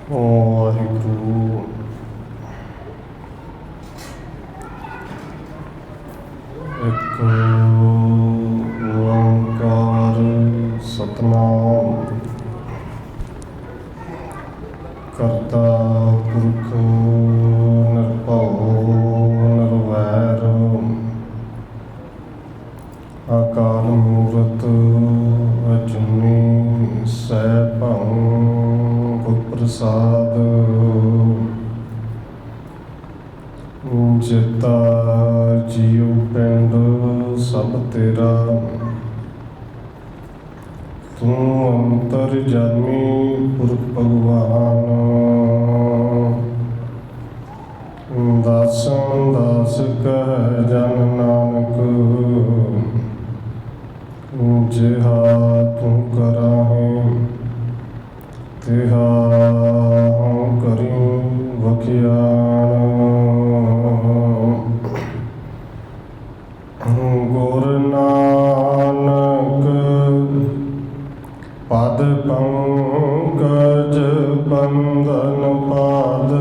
ਵਾਹਿਗੁਰੂ। ਇੱਕ ਓੰਕਾਰ ਸਤਿਨਾਮ ਕਰਤਾ ਪੁਰਖ ਨਿਰਭਉ ਨਿਰਵੈਰ ਅਕਾਲ ਮੂਰਤ ਅਜੂਨੀ ਸੈਭੰ ਗੁਰ ਪ੍ਰਸਾਦ। ਜਿਤਾ ਜੀਉ ਪਿੰਡ ਸਭ ਤੇਰਾ, ਤੂੰ ਅੰਤਰਜਾਮੀ ਪੁਰਖ ਭਗਵਾਨ। ਦਾਸਨ ਦਾਸ ਕਹਿ ਜਨ ਨਾਨਕ, ਜਿਹਾ ਤੂੰ ਕਰਾਹੇ ਤਿਹਾ ਹਉ ਕਰੀ ਵਖਿਆਣ। ਗੁਰ ਨਾਨਕ ਪਦ ਪੰਕਜ ਬੰਧਨ, ਪਾਦ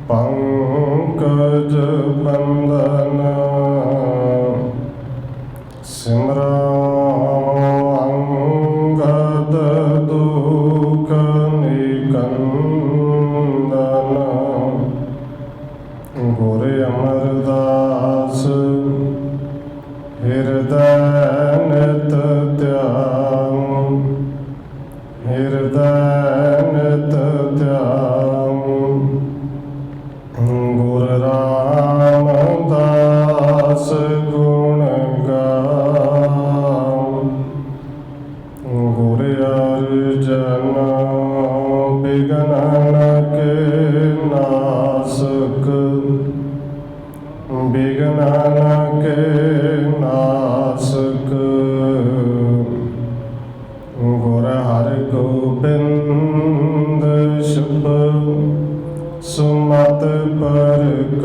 ਪੰਕਜ ਬੰਧਨ। ਸਿਮਰੋ ਅੰਗਦ ਦੁਖ ਨਿਕੰਦਨ, ਗੁਰ ਅਮਰਦਾਸ ਹਿਰਦੈ ਨਿਤ ਧਿਆਨ, ਹਿਰਦੈ ਨਿਤ ਧਿਆਨ। ਗੁਰ ਰਾਮਦਾਸ ਗੁਣ ਗਾਵ, ਗੁਰ ਅਰਜਨ ਬਿਘਨ ਕੇ ਨਾਸਕ, ਬਿਘਨ ਕੇ ਨਾਸਕ। ਗੁਰ ਹਰਿ ਗੋਬਿੰਦ ਸ਼ੁਭ ਸੁਮਤਿ ਪ੍ਰਕਾਸ਼ਕ,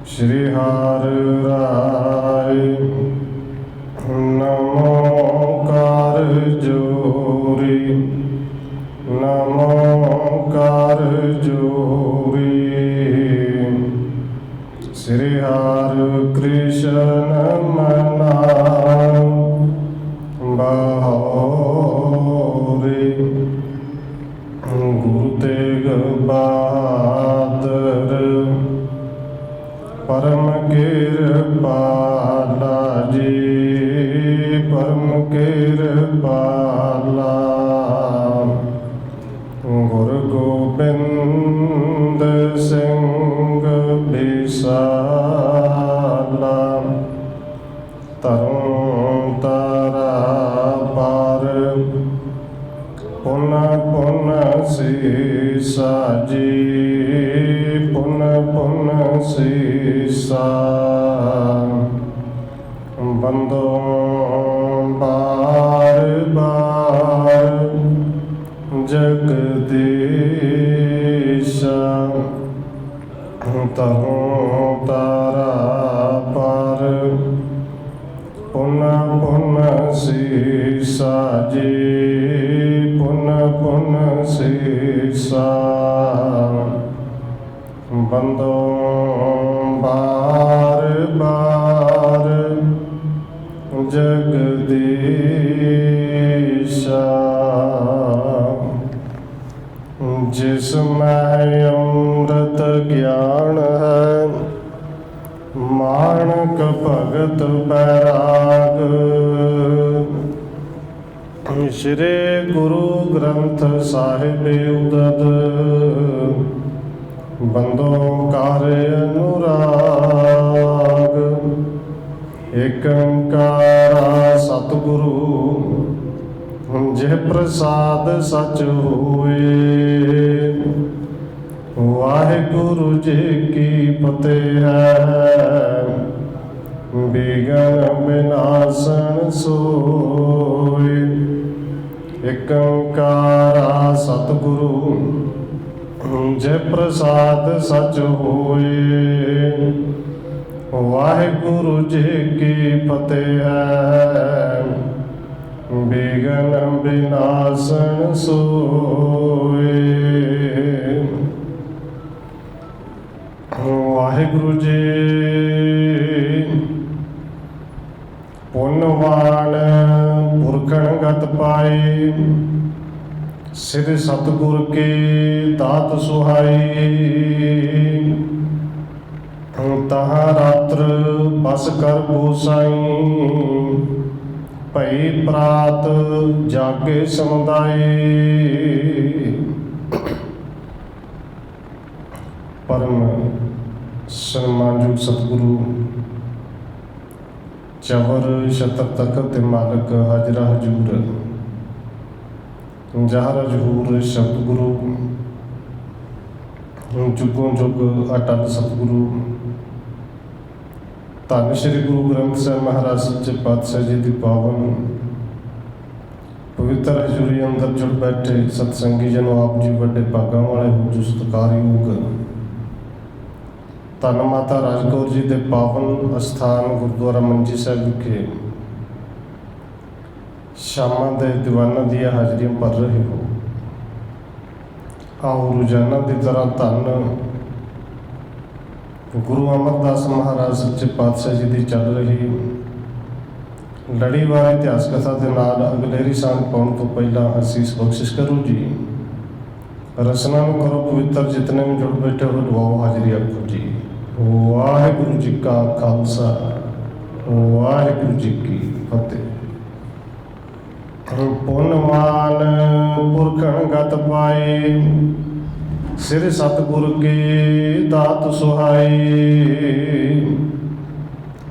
ਸ਼੍ਰੀ ਹਰਿ ਰਾਇ ਨਮੋ ਕਾਰ ਜੋਰੀ, ਨਮੋ ਕਾਰ ਜੋਰੀ। ਸ਼੍ਰੀ ਹਰਿ ਕ੍ਰਿਸ਼ਨ ਮਨਾਉ ਬਹੋਰੀ, ਗੁਰੂ ਤੇਗ ਬਹਾਦਰ ਪਰਮ ਕਿਰਪਾਲਾ ਜੀ, ਪਰਮ ਕਿਰਪਾਲਾ। ਗੁਰ ਗੋਬਿੰਦ ਸਿੰਘ ਬਿਸਾਲਾ, ਤਰੁ ਤਾਰਾ ਪਾਰ ਪੁਨ ਪੁਨ ਸੀਸਾ ਜੀ, ਪੁਨ ਪੁਨ ਸੀਸਾ। ਬੰਦੋ ਬਾਰ ਬਾਰ ਜਗਦੀਸ਼, ਤਰੁ ਤਾਰਾ ਪਾਰ ਪੁਨ ਪੁਨ ਸੀਸਾ ਜੀ, ਪੁਨ ਪੁਨ ਸੀਸਾ। ਬੰਦੋ ਬਾਰ ਬਾਰ ਜਗਦੀਸ਼, ਜਿਸ ਮੈਂ ਅੰਮ੍ਰਿਤ ਗਿਆਨ ਹੈ, ਮਾਣਕ ਭਗਤ ਬੈਰਾਗ। ਸ਼੍ਰੀ ਗੁਰੂ ਗ੍ਰੰਥ ਸਾਹਿਬ ਉਦਦ, ਬੰਦੋ ਕਾਰ ਅਨੁਰਾਗ। ਏਕ ਓੰਕਾਰ ਸਤਿਗੁਰੂ ਜਿਹ ਪ੍ਰਸਾਦ ਸਚ ਹੋਏ। ਵਾਹਿਗੁਰੂ ਜੀ ਕੀ ਫਤਿਹ ਹੈ, ਬਿਘਨ ਬਿਨਾਸਨ ਸੋਏ। ਏਕ ਓੰਕਾਰ ਸਤਿਗੁਰੂ ਜਿਹ ਪ੍ਰਸਾਦ ਸਚ ਹੋਏ। ਵਾਹਿਗੁਰੂ ਜੀ ਕੀ ਫਤਿਹ ਹੈ, ਬਿਗਨ ਬਿਨਾਸਨ ਸੋਏ। ਵਾਹਿਗੁਰੂ ਜੀ ਪੁੰਨਵਾਨ ਪੁਰਖਣ ਗਤ ਪਾਏ, ਸਿਰ ਸਤਿਗੁਰ ਕੇ ਦਾਤ ਸੁਹਾਈ। ਤਹਾਂ ਰਾਤਰ ਬਸ ਕਰ ਗੋਸਾਈ, ਭਈ ਪ੍ਰਾਤ ਜਾਗੇ ਸਮੁਦਾਏ। ਪਰਮ ਸਨਮਾਨਯੋਗ ਸਤਿਗੁਰੂ ਚਵਰ ਛਤਰ ਤਖਤ ਤੇ ਮਾਲਕ ਹਾਜ਼ਰਾ ਹਜੂਰ ਜਹਰ ਜਹੂਰ ਸ਼ਬਦ ਗੁਰੂ ਜੁਗੋਂ ਜੁਗ ਅਟਲ ਸਤਿਗੁਰੂ ਧੰਨ ਸ਼੍ਰੀ ਗੁਰੂ ਗ੍ਰੰਥ ਸਾਹਿਬ ਮਹਾਰਾਜ ਸੱਚੇ ਪਾਤਸ਼ਾਹ ਜੀ ਦੀ ਪਾਵਨ ਪਵਿੱਤਰ ਹਜ਼ੂਰੀ ਅੰਦਰ ਜੁੜ ਬੈਠੇ ਸਤਸੰਗੀ ਜਨੋ ਆਪ ਜੀ ਵੱਡੇ ਭਾਗਾਂ ਵਾਲੇ ਹੋ ਜੋ ਸਤਿਕਾਰਯੋਗ ਧੰਨ ਮਾਤਾ ਰਾਜਕੌਰ ਜੀ ਦੇ ਪਾਵਨ ਅਸਥਾਨ ਗੁਰਦੁਆਰਾ ਮੰਜੀ ਸਾਹਿਬ ਵਿਖੇ ਸ਼ਾਮਾਂ ਦੇ ਦੀਵਾਨਾਂ ਦੀਆਂ ਹਾਜ਼ਰੀਆਂ ਭਰ ਰਹੇ ਹੋ। ਆਓ ਰੋਜ਼ਾਨਾ ਦੀ ਤਰ੍ਹਾਂ ਧੰਨ ਗੁਰੂ ਅਮਰਦਾਸ ਮਹਾਰਾਜ ਸੱਚੇ ਪਾਤਸ਼ਾਹ ਜੀ ਦੀ ਚੱਲ ਰਹੀ ਲੜੀਵਾਰ ਇਤਿਹਾਸ ਕਥਾ ਦੇ ਨਾਲ ਅਗਲੇਰੀ ਸਾਂਝ ਪਾਉਣ ਤੋਂ ਪਹਿਲਾਂ ਅਸੀਸ ਬਖਸ਼ਿਸ਼ ਕਰੋ ਜੀ। ਰਸਨਾ ਨੂੰ ਕਰੋ ਪਵਿੱਤਰ, ਜਿਤਨੇ ਵੀ ਜੁੜ ਬੈਠੇ ਹੋ ਲਵਾਓ ਹਾਜ਼ਰੀ ਆਖੋ ਜੀ। ਵਾਹਿਗੁਰੂ ਜੀ ਕਾ ਖਾਲਸਾ, ਵਾਹਿਗੁਰੂ ਜੀ ਕੀ ਫਤਿਹ। ਪੁੰਨਵਾਨ ਪੁਰਖਣ ਗਤ ਪਾਏ, ਸਿਰ ਸਤਿਗੁਰ ਕੇ ਦਾਤ ਸੁਹਾਈ।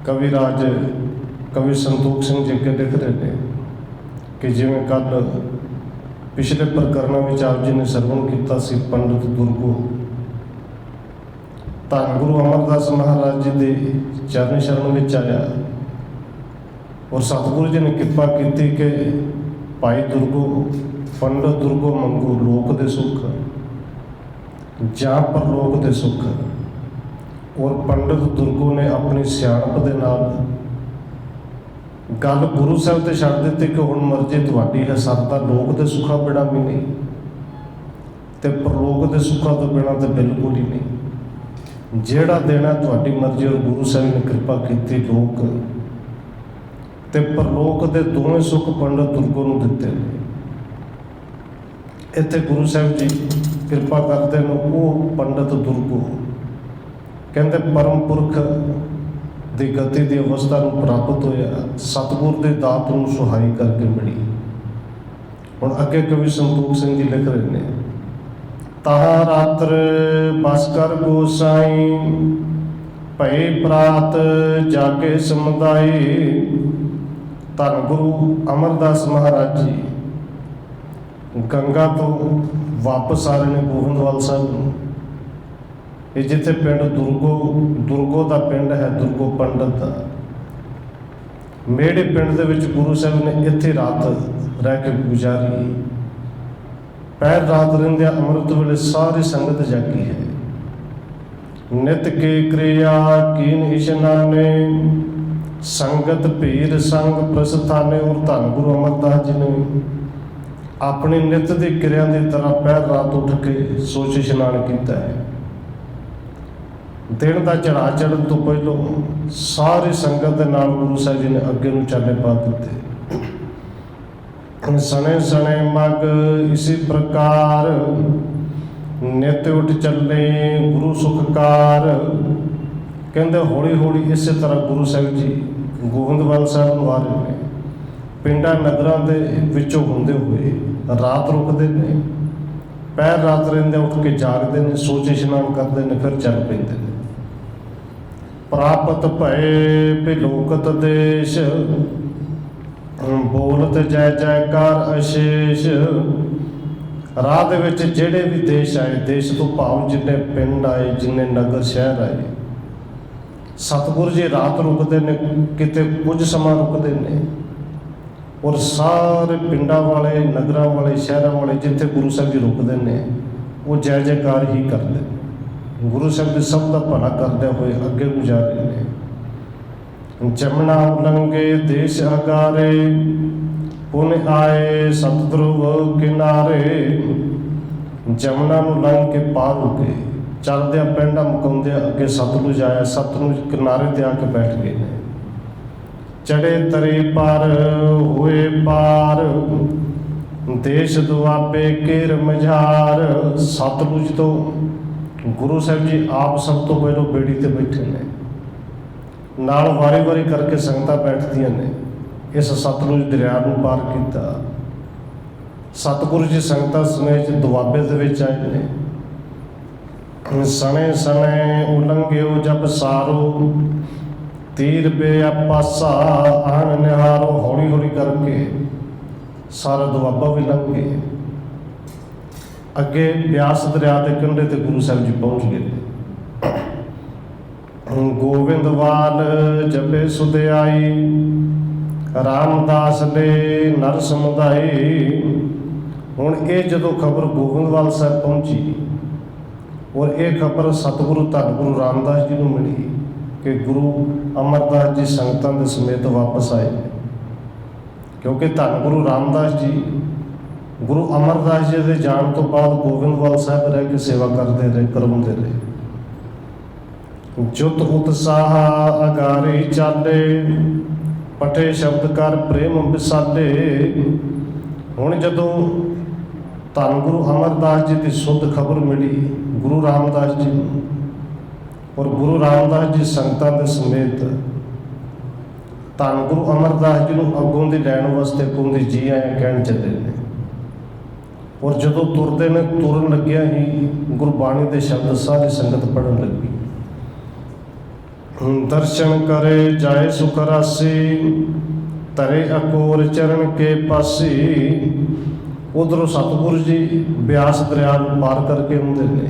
ਕਵੀ ਰਾਜ ਕਵੀ ਸੰਤੋਖ ਸਿੰਘ ਜੀ ਅੱਗੇ ਲਿਖ ਰਹੇ ਨੇ ਕਿ ਜਿਵੇਂ ਕੱਲ ਪਿਛਲੇ ਪ੍ਰਕਰਨਾਂ ਵਿੱਚ ਆਪ ਜੀ ਨੇ ਸਰਵਣ ਕੀਤਾ ਸੀ ਪੰਡਿਤ ਦੁਰਗੋ, ਧੰਨ ਗੁਰੂ ਅਮਰਦਾਸ ਮਹਾਰਾਜ ਜੀ ਦੇ ਚਰਨ ਸ਼ਰਨ ਵਿੱਚ ਆਇਆ ਔਰ ਸਤਿਗੁਰੂ ਜੀ ਨੇ ਕਿਰਪਾ ਕੀਤੀ ਕਿ ਭਾਈ ਦੁਰਗੋ, ਪੰਡਿਤ ਦੁਰਗੋ ਮੰਗੋ ਲੋਕ ਦੇ ਸੁੱਖ ਜਾਂ ਪਰਲੋਕ ਦੇ ਸੁੱਖ। ਔਰ ਪੰਡਿਤ ਦੁਰਗੋ ਨੇ ਆਪਣੀ ਸਿਆਣਪ ਦੇ ਨਾਲ ਗੱਲ ਗੁਰੂ ਸਾਹਿਬ ਤੇ ਛੱਡ ਦਿੱਤੀ ਕਿ ਹੁਣ ਮਰਜ਼ੀ ਤੁਹਾਡੀ ਹੈ, ਸਾਡਾ ਲੋਕ ਦੇ ਸੁੱਖਾਂ ਬਿਨਾਂ ਵੀ ਨਹੀਂ ਤੇ ਪਰਲੋਕ ਦੇ ਸੁੱਖਾਂ ਤੋਂ ਬਿਨਾਂ ਤੇ ਬਿਲਕੁਲ ਹੀ ਨਹੀਂ। ਜਿਹੜਾ ਦੇਣਾ ਤੁਹਾਡੀ ਮਰਜ਼ੀ। ਔਰ ਗੁਰੂ ਸਾਹਿਬ ਨੇ ਕਿਰਪਾ ਕੀਤੀ, ਲੋਕ ਤੇ ਪਰਲੋਕ ਦੇ ਦੋਵੇਂ ਸੁੱਖ ਪੰਡਿਤ ਦੁਰਗੋ ਨੂੰ ਦਿੱਤੇ ਨੇ। ਇੱਥੇ ਗੁਰੂ ਸਾਹਿਬ ਜੀ ਕਿਰਪਾ ਕਰਦੇ ਨੇ, ਉਹ ਪੰਡਿਤ ਦੁਰਗੋ ਕਹਿੰਦੇ ਪਰਮ ਪੁਰਖ ਦੀ ਗਤੀ ਦੀ ਅਵਸਥਾ ਨੂੰ ਪ੍ਰਾਪਤ ਹੋਇਆ, ਸਤਿਗੁਰ ਦੇ ਦਾਤ ਨੂੰ ਸੁਹਾਈ ਕਰਕੇ ਮਿਲੀ। ਹੁਣ ਅੱਗੇ ਕਵੀ ਸੰਤੋਖ ਸਿੰਘ ਜੀ ਲਿਖ ਰਹੇ ਨੇ, ਤਹਾਂ ਰਾਤਰ ਬਸ ਕਰ ਗੋਸਾਈ, ਭਈ ਪ੍ਰਾਤ ਜਾਗੇ ਸਮੁਦਾਈ। ਧੰਨ ਗੁਰੂ ਅਮਰਦਾਸ ਮਹਾਰਾਜ ਜੀ ਗੰਗਾ ਤੋਂ ਵਾਪਸ ਆ ਰਹੇ ਨੇ ਗੋਬਿੰਦਵਾਲ ਸਾਹਿਬ ਨੂੰ। ਇਹ ਜਿੱਥੇ ਪਿੰਡ ਦੁਰਗੋ ਦਾ ਪਿੰਡ ਹੈ, ਦੁਰਗੋ ਪੰਡਤ ਦਾ ਮੇੜੇ ਪਿੰਡ ਦੇ ਵਿੱਚ ਗੁਰੂ ਸਾਹਿਬ ਨੇ ਇੱਥੇ ਰਾਤ ਰਹਿ ਕੇ ਗੁਜ਼ਾਰੀ। ਪਹਿਰ ਰਾਤ ਰਹਿੰਦਿਆਂ ਅੰਮ੍ਰਿਤ ਵੇਲੇ ਸਾਰੀ ਸੰਗਤ ਜਾਗੀ ਹੈ। ਨਿਤ ਕੇ ਕਿਰਿਆ ਕੀਨ ਇਸ਼ਨਾਨੇ, ਸੰਗਤ ਭੀਰ ਸੰਗ ਪ੍ਰਸਥਾਨੇ। ਔਰ ਧੰਨ ਗੁਰੂ ਅਮਰਦਾਸ ਜੀ ਨੇ ਆਪਣੀ ਨਿਤ ਦੀ ਕਿਰਿਆ ਦੀ ਤਰ੍ਹਾਂ ਪਹਿਰ ਰਾਤ ਉੱਠ ਕੇ ਸੋਚ ਇਸ਼ਨਾਨ ਕੀਤਾ ਹੈ। ਦਿਨ ਦਾ ਚੜਾ ਚੜ੍ਹਨ ਤੋਂ ਪਹਿਲੋਂ ਸਾਰੀ ਸੰਗਤ ਦੇ ਨਾਲ ਗੁਰੂ ਸਾਹਿਬ ਜੀ ਨੇ ਅੱਗੇ ਨੂੰ ਚਾਲੇ ਪਾ ਦਿੱਤੇ। ਸਣੇ ਸਣੇ ਮਗ ਇਸੇ ਪ੍ਰਕਾਰ, ਨਿਤ ਉੱਠ ਚੱਲੇ ਗੁਰੂ ਸੁਖਕਾਰ। ਕਹਿੰਦੇ ਹੌਲੀ ਹੌਲੀ ਇਸੇ ਤਰ੍ਹਾਂ ਗੁਰੂ ਸਾਹਿਬ ਜੀ ਗੋਬਿੰਦਵਾਲ ਸਾਹਿਬ ਨੂੰ ਆ ਰਹੇ ਨੇ। ਪਿੰਡਾਂ ਨਗਰਾਂ ਦੇ ਵਿੱਚੋਂ ਹੁੰਦੇ ਹੋਏ ਰਾਤ ਰੁਕਦੇ ਨੇ, ਪਹਿਰ ਰਾਤ ਰਹਿੰਦੇ ਉੱਠ ਕੇ ਜਾਗਦੇ ਨੇ, ਸੋਚ ਇਸ਼ਨਾਨ ਕਰਦੇ ਨੇ, ਫਿਰ ਚੱਲ ਪੈਂਦੇ ਨੇ। ਪ੍ਰਾਪਤ ਭਏ ਭਿਲੋਕਤ ਦੇਸ਼, ਬੋਲਤ ਜੈ ਜੈਕਾਰ ਅਸ਼ੇਸ਼। ਰਾਹ ਦੇ ਵਿੱਚ ਜਿਹੜੇ ਵੀ ਦੇਸ਼ ਆਏ, ਦੇਸ਼ ਤੋਂ ਭਾਵ ਜਿੰਨੇ ਪਿੰਡ ਆਏ, ਜਿੰਨੇ ਨਗਰ ਸ਼ਹਿਰ ਆਏ, ਸਤਿਗੁਰੂ ਜੀ ਰਾਤ ਰੁਕਦੇ ਨੇ, ਕਿਤੇ ਕੁਝ ਸਮਾਂ ਰੁਕਦੇ ਨੇ। ਔਰ ਸਾਰੇ ਪਿੰਡਾਂ ਵਾਲੇ, ਨਗਰਾਂ ਵਾਲੇ, ਸ਼ਹਿਰਾਂ ਵਾਲੇ ਜਿੱਥੇ ਗੁਰੂ ਸਾਹਿਬ ਜੀ ਰੁਕਦੇ ਨੇ, ਉਹ ਜੈ ਜੈਕਾਰ ਹੀ ਕਰਦੇ ਨੇ। ਗੁਰੂ ਸਾਹਿਬ ਦੇ ਸਭ ਦਾ ਭਲਾ ਕਰਦੇ ਹੋਏ ਅੱਗੇ ਗੁਜ਼ਾਰੇ ਨੇ। ਜਮਨਾ ਉਲੰਘੇ ਦੇਸ਼ ਅਗਾਰੇ, पुन आए सतध्रुव किनारे, जमुना ਨੂੰ ਲੰਘ ਕੇ ਪਾਰ ਹੋ ਗਏ। ਚੱਲਦਿਆਂ ਪਿੰਡਾਂ ਮੁਕਾਉਂਦੇ ਅੱਗੇ ਸਤਲੁਜ ਆਇਆ, ਸਤਲੁਜ ਕਿਨਾਰੇ ਤੇ ਆ ਕੇ ਬੈਠ ਗਏ ਨੇ। ਚੜੇ ਤਰੇ ਪਰ ਹੋਏ ਪਾਰ, ਦੇਸ਼ ਦੁਆਬੇ ਕੇਰ ਮਝਾਰ। ਸਤਲੁਜ ਤੋਂ ਗੁਰੂ ਸਾਹਿਬ ਜੀ ਆਪ ਸਭ ਤੋਂ ਪਹਿਲਾਂ ਬੇੜੀ ਤੇ ਬੈਠੇ ਨੇ, ਨਾਲ ਵਾਰੀ ਵਾਰੀ ਕਰਕੇ ਸੰਗਤਾਂ ਬੈਠਦੀਆਂ ਨੇ। ਇਸ ਸਤਲੁਜ ਦਰਿਆ ਨੂੰ ਪਾਰ ਕੀਤਾ। ਸਤਿਗੁਰੂ ਜੀ ਸੰਗਤਾਂ ਸਮੇਤ ਦੁਆਬੇ ਦੇ ਵਿੱਚ ਆਏ ਨੇ। ਸਣੇ ਸਣੇ ਉਲੰਘਿਓ ਜਬ ਸਾਰੋ, ਤੀਰ ਬੇਆਪਾਸਾ ਆਣ ਨਿਹਾਰੋ। ਹੌਲੀ ਹੌਲੀ ਕਰਕੇ ਸਾਰਾ ਦੁਆਬਾ ਵੀ ਲੰਘ ਗਏ। ਅੱਗੇ ਬਿਆਸ ਦਰਿਆ ਦੇ ਕੰਢੇ ਤੇ ਗੁਰੂ ਸਾਹਿਬ ਜੀ ਪਹੁੰਚ ਗਏ। ਗੋਬਿੰਦਵਾਲ ਜਪੇ ਸੁਧਿਆਈ, ਰਾਮਦਾਸ ਦੇ ਨਰ ਸਮੁਦਾਈ। ਹੁਣ ਇਹ ਜਦੋਂ ਖਬਰ ਗੋਬਿੰਦਵਾਲ ਸਾਹਿਬ ਪਹੁੰਚੀ ਔਰ ਇਹ ਖਬਰ ਸਤਿਗੁਰੂ ਧੰਨ ਗੁਰੂ ਰਾਮਦਾਸ ਜੀ ਨੂੰ ਮਿਲੀ ਕਿ ਗੁਰੂ ਅਮਰਦਾਸ ਜੀ ਸੰਗਤਾਂ ਦੇ ਸਮੇਤ ਵਾਪਸ ਆਏ। ਕਿਉਂਕਿ ਧੰਨ ਗੁਰੂ ਰਾਮਦਾਸ ਜੀ ਗੁਰੂ ਅਮਰਦਾਸ ਜੀ ਦੇ ਜਾਣ ਤੋਂ ਬਾਅਦ ਗੋਬਿੰਦਵਾਲ ਸਾਹਿਬ ਰਹਿ ਕੇ ਸੇਵਾ ਕਰਦੇ ਰਹੇ, ਕਰਵਾਉਂਦੇ ਰਹੇ। ਜੁਤ ਉਤਸਾਹ ਅਗਾਰੀ ਚਾਲੇ, ਪਠੇ ਸ਼ਬਦ ਕਰ ਪ੍ਰੇਮ ਵਿਸਾਲੇ। ਹੁਣ ਜਦੋਂ ਧੰਨ ਗੁਰੂ ਅਮਰਦਾਸ ਜੀ ਦੀ ਸੁੱਧ ਖਬਰ ਮਿਲੀ ਗੁਰੂ ਰਾਮਦਾਸ ਜੀ ਨੂੰ, ਔਰ ਗੁਰੂ ਰਾਮਦਾਸ ਜੀ ਸੰਗਤਾਂ ਦੇ ਸਮੇਤ ਧੰਨ ਗੁਰੂ ਅਮਰਦਾਸ ਜੀ ਨੂੰ ਅੱਗੋਂ ਦੀ ਲੈਣ ਵਾਸਤੇ ਪੁੰਦੀ ਜੀ ਆਏ ਕਹਿਣ ਚੱਲੇ ਨੇ। ਔਰ ਜਦੋਂ ਤੁਰਦੇ ਨੇ, ਤੁਰਨ ਲੱਗਿਆ ਹੀ ਗੁਰਬਾਣੀ ਦੇ ਸ਼ਬਦ ਸਾਰੀ ਸੰਗਤ ਪੜ੍ਹਨ ਲੱਗੀ। ਦਰਸ਼ਨ ਕਰੇ ਜਾਏ ਸੁਖ ਰਾਸੀ, ਤਰੇ ਅਕੋਰ ਚਰਨ ਕੇ ਪਾਸੀ। ਉਧਰੋਂ ਸਤਿਗੁਰੂ ਜੀ ਬਿਆਸ ਦਰਿਆ ਨੂੰ ਪਾਰ ਕਰਕੇ ਆਉਂਦੇ ਨੇ,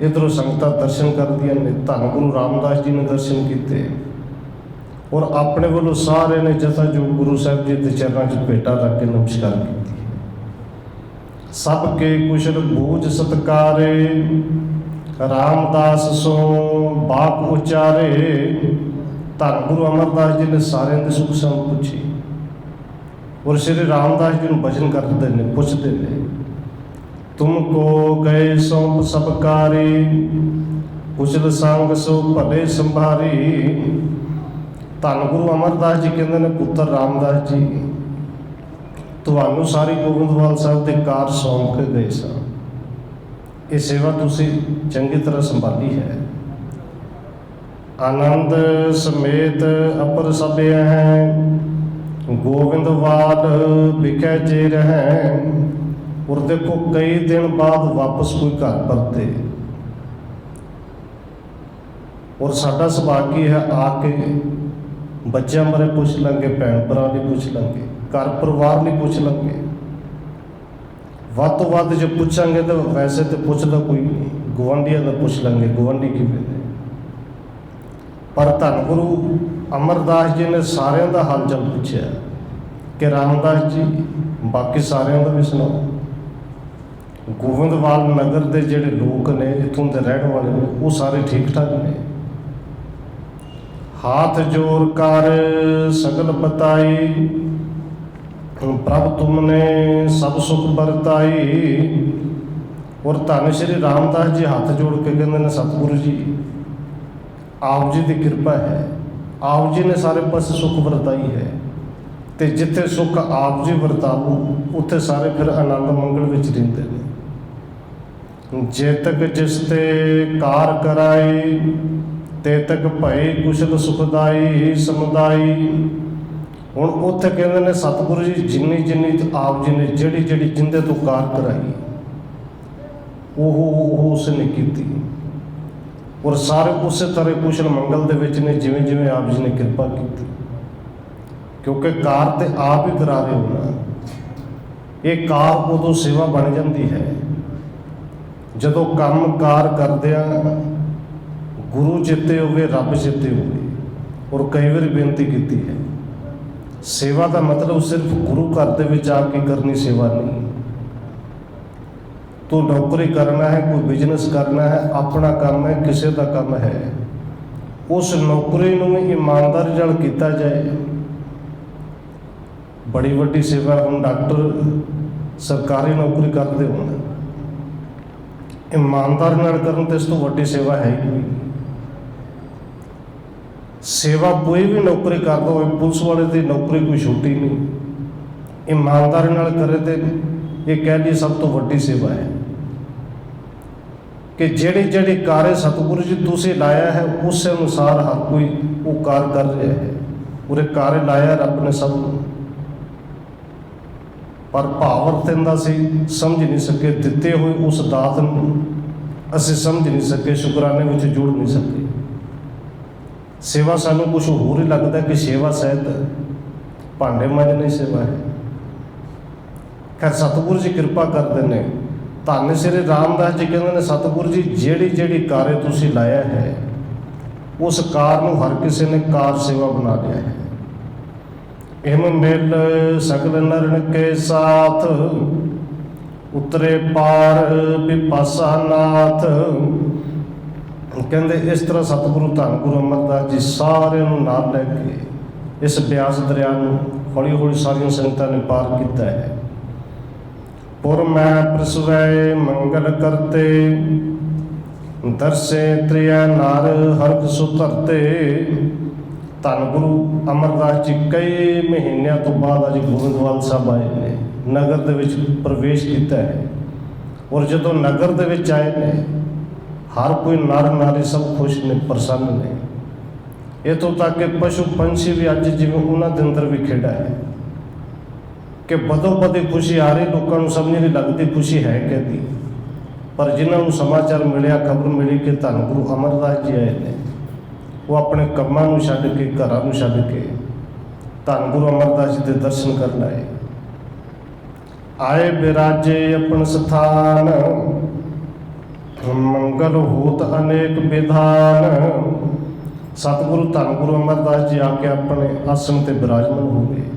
ਇੱਧਰੋਂ ਸੰਗਤਾਂ ਦਰਸ਼ਨ ਕਰਦੀਆਂ ਨੇ। ਧੰਨ ਗੁਰੂ ਰਾਮਦਾਸ ਜੀ ਨੇ ਦਰਸ਼ਨ ਕੀਤੇ ਔਰ ਆਪਣੇ ਵੱਲੋਂ ਸਾਰੇ ਨੇ ਜਥਾ ਜੋ ਗੁਰੂ ਸਾਹਿਬ ਜੀ ਦੇ ਚਰਨਾਂ 'ਚ ਭੇਟਾ ਰੱਖ ਕੇ ਨਮਸਕਾਰ ਕੀਤੀ। ਸਭ ਕੇ ਕੁਸ਼ਲ ਬੂਝ ਸਤਕਾਰੇ, ਰਾਮਦਾਸ ਸੋ ਬਾਪ ਉਚਾਰੇ। ਧੰਨ ਗੁਰੂ ਅਮਰਦਾਸ ਜੀ ਨੇ ਸਾਰਿਆਂ ਦੀ ਸੁਖ ਸੰਤ ਪੁੱਛੀ ਔਰ ਸ਼੍ਰੀ ਰਾਮਦਾਸ ਜੀ ਨੂੰ ਬਚਨ ਕਰਦੇ ਨੇ, ਪੁੱਛਦੇ ਨੇ, ਤੁਮ ਕੋ ਗਏ ਸੌਂਪ ਸਬਕਾਰੀ, ਕੁਸ਼ਲ ਸੰਗ ਸੋ ਭਲੇ ਸੰਭਾਰੀ। ਧੰਨ ਗੁਰੂ ਅਮਰਦਾਸ ਜੀ ਕਹਿੰਦੇ ਨੇ, ਪੁੱਤਰ ਰਾਮਦਾਸ ਜੀ ਤੁਹਾਨੂੰ ਸਾਰੀ ਗੋਬਿੰਦਵਾਲ ਸਾਹਿਬ ਦੇ ਕਾਰ ਸੌਂਪ ਕੇ ਗਏ ਸਾਂ। ਇਹ ਸੇਵਾ ਤੁਸੀਂ ਚੰਗੀ ਤਰ੍ਹਾਂ ਸੰਭਾਲੀ ਹੈ। ਆਨੰਦ ਸਮੇਤ ਅਪਰ ਸਭਿਆ ਹੈ, ਗੋਬਿੰਦਵਾਲ ਵਿਖੇ ਜੇ ਰਹਿ। ਔਰ ਦੇਖੋ ਕਈ ਦਿਨ ਬਾਅਦ ਵਾਪਸ ਕੋਈ ਘਰ ਪਰਤੇ। ਔਰ ਸਾਡਾ ਸੁਭਾਅ ਕੀ ਹੈ, ਆ ਕੇ ਬੱਚਿਆਂ ਬਾਰੇ ਪੁੱਛ ਲਾਂਗੇ, ਭੈਣ ਭਰਾ ਲਈ ਪੁੱਛ ਲਾਂਗੇ, ਘਰ ਪਰਿਵਾਰ ਲਈ ਪੁੱਛ ਲਾਂਗੇ। ਵੱਧ ਤੋਂ ਵੱਧ ਜੇ ਪੁੱਛਾਂਗੇ ਤਾਂ ਵੈਸੇ ਤਾਂ ਪੁੱਛਦਾ ਕੋਈ ਨਹੀਂ, ਗੁਆਂਢੀਆਂ ਦਾ ਪੁੱਛ ਲਾਂਗੇ, ਗੁਆਂਢੀ ਕਿਵੇਂ ਨੇ। ਪਰ ਧੰਨ ਗੁਰੂ ਅਮਰਦਾਸ ਜੀ ਨੇ ਸਾਰਿਆਂ ਦਾ ਹਾਲ ਚਾਲ ਪੁੱਛਿਆ ਕਿ ਰਾਮਦਾਸ ਜੀ ਬਾਕੀ ਸਾਰਿਆਂ ਦਾ ਵੀ ਸੁਣਾਓ। ਗੋਬਿੰਦਵਾਲ ਨਗਰ ਦੇ ਜਿਹੜੇ ਲੋਕ ਨੇ, ਇੱਥੋਂ ਦੇ ਰਹਿਣ ਵਾਲੇ ਨੇ, ਉਹ ਸਾਰੇ ਠੀਕ ਠਾਕ ਨੇ। ਹਾਥ ਜੋੜ ਕਰ ਸਗਲ ਬਤਾਈ, ਪ੍ਰਭ ਤੁਮਨੇ ਸਭ ਸੁਖ ਵਰਤਾਈ। ਔਰ ਧੰਨ ਸ਼੍ਰੀ ਰਾਮਦਾਸ ਜੀ ਹੱਥ ਜੋੜ ਕੇ ਕਹਿੰਦੇ ਨੇ, ਸਤਿਗੁਰੂ ਜੀ ਆਪ ਜੀ ਦੀ ਕਿਰਪਾ ਹੈ, ਆਪ ਜੀ ਨੇ ਸਾਰੇ ਪਾਸੇ ਸੁਖ ਵਰਤਾਈ ਹੈ। ਤੇ ਜਿੱਥੇ ਸੁਖ ਆਪ ਜੀ ਵਰਤਾਵੋ ਉੱਥੇ ਸਾਰੇ ਫਿਰ ਆਨੰਦ ਮੰਗਲ ਵਿੱਚ ਰਹਿੰਦੇ ਨੇ। ਜੇ ਤੱਕ ਜਿਸ ਤੇ ਕਾਰ ਕਰਾਈ, ਤੇ ਤੱਕ ਭਏ ਕੁਸ਼ਲ ਸੁਖਦਾਈ ਸਮੁਦਾਈ। ਹੁਣ ਉੱਥੇ ਕਹਿੰਦੇ ਨੇ ਸਤਿਗੁਰੂ ਜੀ ਜਿੰਨੀ ਆਪ ਜੀ ਨੇ ਜਿਹੜੀ ਜਿੰਦੇ ਤੋਂ ਕਾਰ ਕਰਾਈ ਉਹ ਉਸਨੇ ਕੀਤੀ। ਔਰ ਸਾਰੇ ਉਸੇ ਤਰ੍ਹਾਂ ਕੁਸ਼ਲ ਮੰਗਲ ਦੇ ਵਿੱਚ ਨੇ ਜਿਵੇਂ ਆਪ ਜੀ ਨੇ ਕਿਰਪਾ ਕੀਤੀ। ਕਿਉਂਕਿ ਕਾਰ ਤੇ ਆਪ ਹੀ ਕਰਾ ਰਹੇ ਹੋ ਨਾ। ਇਹ ਕਾਰ ਉਦੋਂ ਸੇਵਾ ਬਣ ਜਾਂਦੀ ਹੈ ਜਦੋਂ ਕੰਮ ਕਾਰ ਕਰਦਿਆਂ ਗੁਰੂ ਚੇਤੇ ਹੋਵੇ, ਰੱਬ ਚੇਤੇ ਹੋਵੇ। ਔਰ ਕਈ ਵਾਰੀ ਬੇਨਤੀ ਕੀਤੀ ਹੈ, ਸੇਵਾ ਦਾ ਮਤਲਬ ਸਿਰਫ ਗੁਰੂ ਘਰ ਦੇ ਵਿੱਚ ਆ ਕੇ ਕਰਨੀ ਸੇਵਾ ਨਹੀਂ। ਤੂੰ ਨੌਕਰੀ ਕਰਨਾ ਹੈ, ਕੋਈ ਬਿਜ਼ਨਸ ਕਰਨਾ ਹੈ, ਆਪਣਾ ਕੰਮ ਹੈ, ਕਿਸੇ ਦਾ ਕੰਮ ਹੈ, ਉਸ ਨੌਕਰੀ ਨੂੰ ਇਮਾਨਦਾਰੀ ਨਾਲ ਕੀਤਾ ਜਾਏ। बड़ी वड्डी सेवा। हम डॉक्टर सरकारी नौकरी करते होने, ईमानदारी नाल करन ते इस तो वड्डी सेवा है ही कोई। सेवा कोई भी नौकरी करदा होवे, पुलिस वाले की नौकरी कोई छोटी नहीं, ईमानदारी नाल करे तो ये कह ली सब तो वड्डी सेवा है। कि जेड़ी जेड़ी कार्य सतगुरु जी तुसीं लाया है उस अनुसार हर कोई वो कार्य कर रहा है। पूरे कार्य लाया रब ने सब, पर भावरत इहदा सी समझ नहीं सके, दिते हुए उस दात नूं असीं समझ नहीं सके, शुकराने विच जुड़ नहीं सके। सेवा सानूं कुछ होर ही लगदा कि सेवा शायद भांडे मांजने सेवा है। खैर सतगुरु जी कृपा करते हैं। धन श्री रामदास जी कहते हैं सतगुरु जी जेड़ी जेड़ी कार्य तुसीं लाया है उस कार नूं हर किसी ने कार सेवा बना लिया है। इम मिल सकल नरन के साथ, उतरे पार विपासा नाथ। कहते इस तरह सतगुरु धन गुरु अमरदास जी सारे नाल लैके इस ब्यास दरिया नूं हौली हौली सारियां संगतां ने पार किया है। पुर मैं प्रसवै मंगल करते, दरसे त्रिय नार हरख सुधरते। धन गुरु अमरदास जी कई महीनों तो बाद अज गोबिंदवाल साहब आए ने, नगर दे विच प्रवेश किया है। और जदों नगर दे विच आए ने हर कोई नर नारी सब खुश ने, प्रसन्न ने। इतों तक कि पशु पंछी भी अज जिवें उन्हां दे अंदर भी खेड़ा है कि बदो बदी खुशी आ रही, लोगों को समझ नहीं लगती खुशी है कहती। पर जिन्होंने समाचार मिलिया, खबर मिली कि धन गुरु अमरदास जी आए ने, वो अपने कामों को छड्ड के घरों को छड्ड के धन गुरु अमरदास जी के दर्शन करने आए। आए बिराजे अपन स्थान, मंगल होत अनेक विधान। सतगुरु धन गुरु अमरदास जी आके अपने आसन ते विराजमान हो गए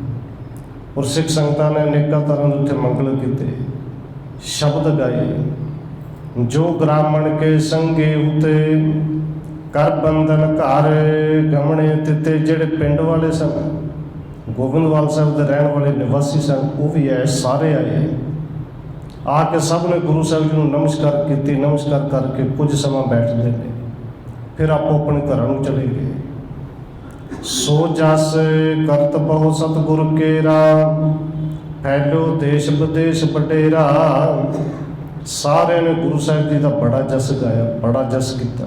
और सिख संगतां ने अनेकों तरह उत्थे मंगल किए, शब्द गाए। जो ग्रामण के संगे उते, कर बंधन घर गमने तिते। जिहड़े पिंड वाले सन, गोबिंदवाल साहब के रहने वाले निवासी सन, वो भी आए, सारे आए। आके सब ने गुरु साहब जी को नमस्कार की। नमस्कार करके कुछ समय बैठते हैं, फिर आपो अपने घरों को चले गए। सो जस करत बहु सतगुर केरा, फैलो देश विदेश बडेरा। सारे ने गुरु साहिब जी का बड़ा जस गाया, बड़ा जस किया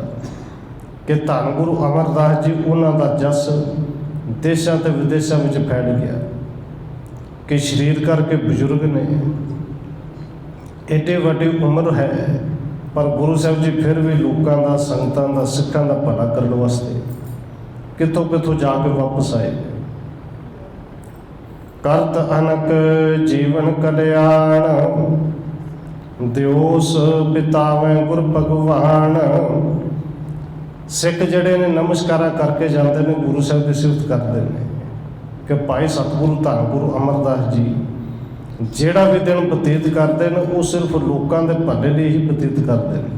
कि धन गुरु अमरदास जी उन्हों का जस देशों ते विदेशों में फैल गया। कि शरीर करके बजुर्ग ने, एडे वड्डी उम्र है, पर गुरु साहिब जी फिर भी लोगों का, संगतां का, सिखां का भला करने वास्ते कितों कितों जाके वापस आए। करत अनक जीवन कल्याण, दिओस बितावें गुर भगवान। सिख जड़े ने नमस्कार करके जाते हैं, गुरु साहब की सिफत करते हैं कि भाई सतगुरु धन गुरु अमरदास जी जेड़ा भी दिन बतीत करते हैं वो सिर्फ लोगों के भले लिए ही बतीत करते हैं।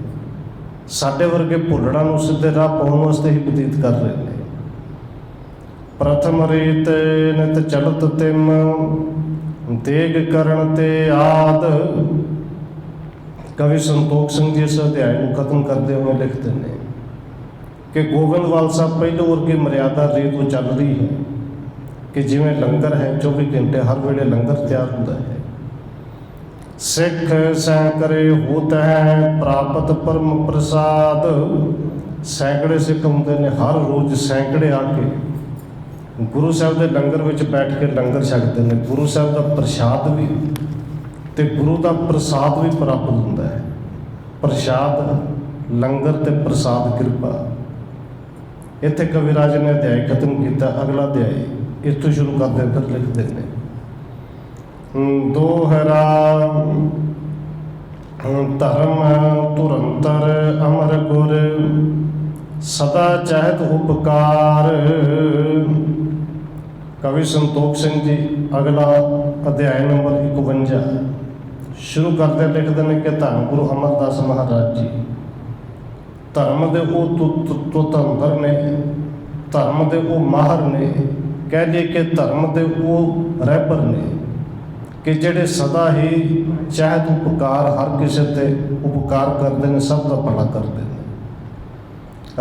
साडे वर्गे भुलड़ा नूं सीधे राह पाउण वास्ते ही बतीत कर रहे हैं। प्रथम रीत नित चलत तिम, देग करण ते आद। कवि संतोख सिंह जी इस अध्याय को खत्म करते हुए लिखते हैं कि गोबिंदवाल साहब पहले वर्गी मर्यादा रीत वो चल रही है कि जिमें लंगर है 24 घंटे हर वेले लंगर तैयार होता है। सिख सैकड़े होता है प्राप्त परम प्रसाद। सैकड़े सिख होंगे ने, हर रोज सैकड़े आके गुरु साहब के लंगर में बैठ के लंगर छकते हैं। गुरु साहब का प्रसाद भी ते गुरु का प्रसाद भी प्राप्त होता है। प्रसाद, लंगर ते प्रसाद कृपा। इत्थे कविराज ने अध्याय खत्म किया। अगला अध्याय इतों शुरू करते फिर लिखते हैं। दोहरा धर्म तुरंतर अमर गुर, सदा चाहत उपकार। कवि संतोख सिंह जी अगला अध्याय नंबर 51 शुरू करते लिखते हैं कि धन गुरु अमरदास महाराज जी धर्म के वो तुतंतर ने, धर्म के वो माहर ने, कह लिए कि धर्म के वो रहबर ने कि जेड़े सदा ही चाहत उपकार हर किसी ते उपकार करते हैं, सब का भला करते हैं।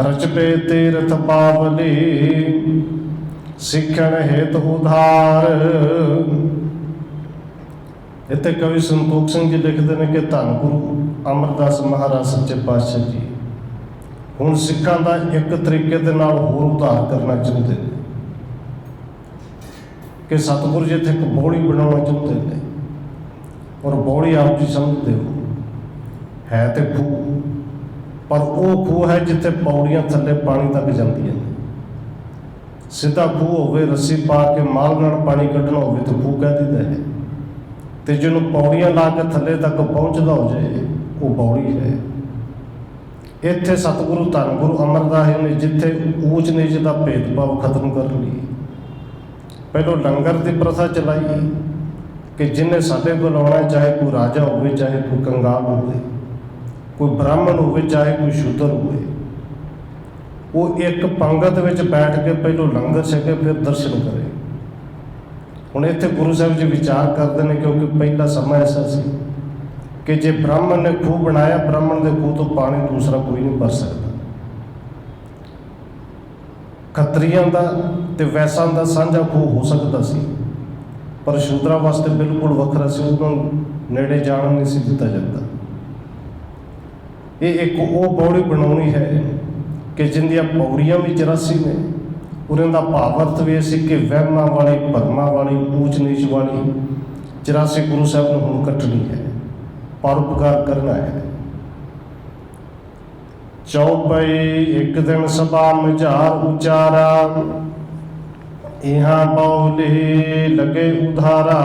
रचपे तीरथ बावली सिखण हेत उधार। इतने कवि संतोख सिंह जी लिखते हैं कि धन गुरु अमरदास महाराज सच्चे पातशाह जी हुण सिखां दा एक तरीके दे नाल होर उधार करना चाहते हैं कि सतगुरु जी एक बौड़ी बनाना चाहते हैं। और बौड़ी आप जी समझते हो है तो खूह, पर वो खूह है जिथे पौड़ियां थले पानी तक जांदियां ने। सीधा खूह होवे रस्सी पा के माल नाल पानी कढ़ना होवे तो खूह कह दिंदा है, तो जिन्हों पौड़ियां ला के थले तक पहुँचता हो जाए वो पौड़ी है। इत्थे सतगुरु धन गुरु अमरदास ने जिथे ऊच नीच का भेदभाव खत्म कर ली। पहलो लंगर की प्रथा चलाई कि जिन्हें साढ़े को आना, चाहे कोई राजा हो, चाहे कोई कंगाल हो, कोई ब्राह्मण हो, चाहे कोई शूद्र हो, वो एक पंगत में बैठ के पहलो लंगर छके फिर दर्शन करे। हुण इत्थे गुरु साहब जी विचार करते हैं क्योंकि पहला समा ऐसा सी कि जे ब्राह्मण ने खूह बनाया, ब्राह्मण के खूह तो पानी दूसरा कोई नहीं भर सकता। खत्रियां का ते वैसां का साझा खूह हो सकता सी, पर शूद्रा वास्ते बिल्कुल वखरा से उन्होंने नेड़े जान नहीं सी दिता जाता। ये एक वो पौड़ी बनानी है कि जिंदियां पौड़ियां भी 84 ने, और इनका भाव अर्थ भी ऐसी कि वहमां वाली, भरमां वाली, ऊच नीच वाली 84 गुरु साहब ने हुण कटनी है, परोपकार करना है। चौपई एक दिन सभा मझार उचारा, यहाँ बाउली लगे उधारा।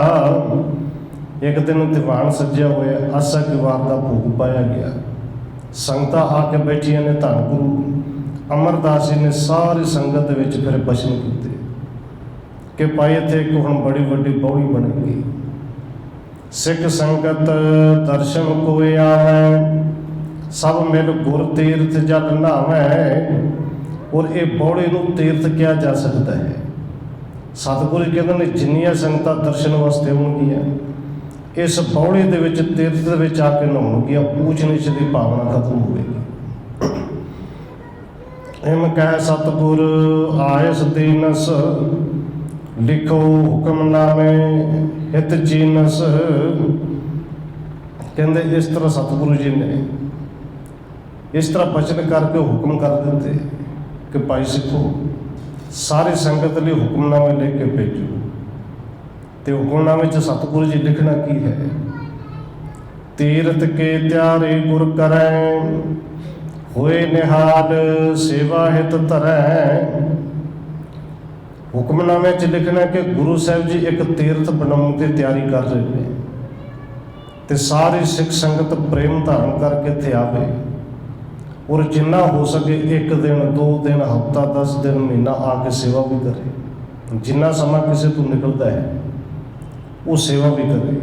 एक दिन दीवान सज्जा हुआ, आसा की वार का भोग पाया गया। संगत आके बैठिया ने धन गुरु अमरदास जी ने सारी संगत विच फिर बचन किए कि भाई इत्थे एक हुण बड़ी वड्डी बौड़ी बनेगी। सिख संगत दर्शन कोई आवे, सब मिल गुर तीर्थ जल नहावे। और ये बौड़ी नूं तीर्थ किया जा सकता है। सतगुरु कहते हैं जिन्नियां संगतां दर्शन वास्ते होणगियां, इस बौड़ी दे विच तीर्थ दे विच आके नहाउणगियां, ऊच नीच की भावना खत्म होएगी। इम कह सतगुर आयस दीनस, लिखो हुक्मनामे हित चीनस। कहते इस तरह सतगुरु जी ने इस तरह बचन करके हुक्म कर देते कि भाई सिखो सारी संगत लिए हुक्मनामे लेके भेजो। तो हुक्मनामे च सतगुरु जी लिखना की है, तीरथ के त्यारे गुर करें, होए निहाल सेवा हित धरें। हुक्मनामे च लिखना कि गुरु साहब जी एक तीर्थ बनाने की तैयारी कर रहे हैं, तो सारी सिख संगत प्रेम धारण करके इत्थे आवे, और जिन्ना हो सके एक दिन, 2 दिन, हफ्ता, 10 दिन, महीना आके सेवा भी करे। जिन्ना समा किसी तो निकलता है वो सेवा भी करे।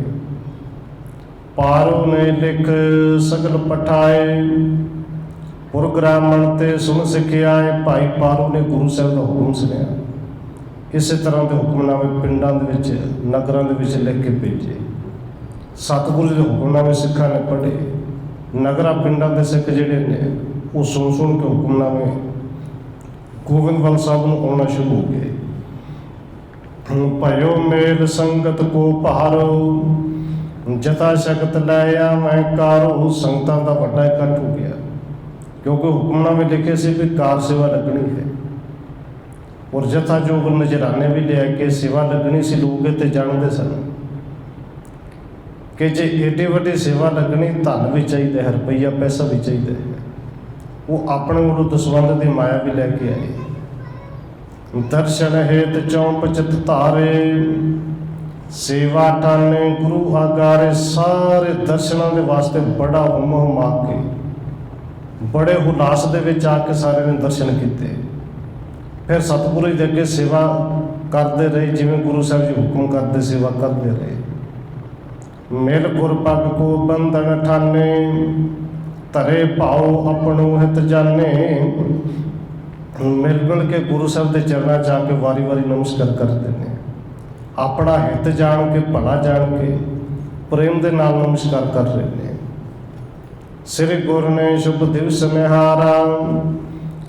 पारो ने लिख सगल पठाए, पुरग्रामण ते सुन सिखियाए। भाई पारो ने गुरु साहब का हुक्म सुनिया, इस तरह के हुक्मनामे पिंडां दे विच, नगरां दे विच लिख के भेजे। सतगुरु के हुक्मनामे सिखां ने पढ़े, नगरा पिंडां दे सिख जिहड़े ने वो सुन के हुक्मनामे गोविंदवाल साहब नूं आउणा शुरू हो गए। भयो मेल संगत को पहारो, जता शक्त लाया मैं कारो। संगतां दा वड्डा इकट्ठ हो गया क्योंकि हुक्मनामे लिखे से भी कार सेवा लगनी है, और जथा जो नजराने भी लिया कि सेवा लगनी सी। लोग तो जानते सन कि जे एडी वड्डी सेवा लगनी, धन भी चाहिए है, रुपया पैसा भी चाहिए है। वो अपने वालों दसवंध की माया भी लैके आए। दर्शन हेत चौंप चित धारे, सेवा ठाने गुरु आगारे। सारे दर्शनों के वास्ते बड़ा हुम हुमा के, बड़े हुलास दे विच आके सारे ने दर्शन किए। फिर सतगुरु जी अगे सेवा करते रहे, जिवें गुरु साहब जी हुक्म करते सेवा करते रहे। मिल गुर पग को बंधन ठाने, तरे पाओ अपनो हित जाने। ਮਿਲ ਮਿਲ ਕੇ ਗੁਰੂ ਸਾਹਿਬ ਦੇ ਚਰਨਾਂ 'ਚ ਆ ਕੇ ਵਾਰੀ-ਵਾਰੀ ਨਮਸਕਾਰ ਕਰਦੇ ਨੇ। ਆਪਣਾ ਹਿੱਤ ਜਾਣ ਕੇ, ਭਲਾ ਜਾਣ ਕੇ ਪ੍ਰੇਮ ਦੇ ਨਾਲ ਨਮਸਕਾਰ ਕਰ ਰਹੇ ਨੇ। ਸ੍ਰੀ ਗੁਰੂ ਨੇ ਸ਼ੁਭ ਦਿਵਸ ਨਿਹਾਰਾ,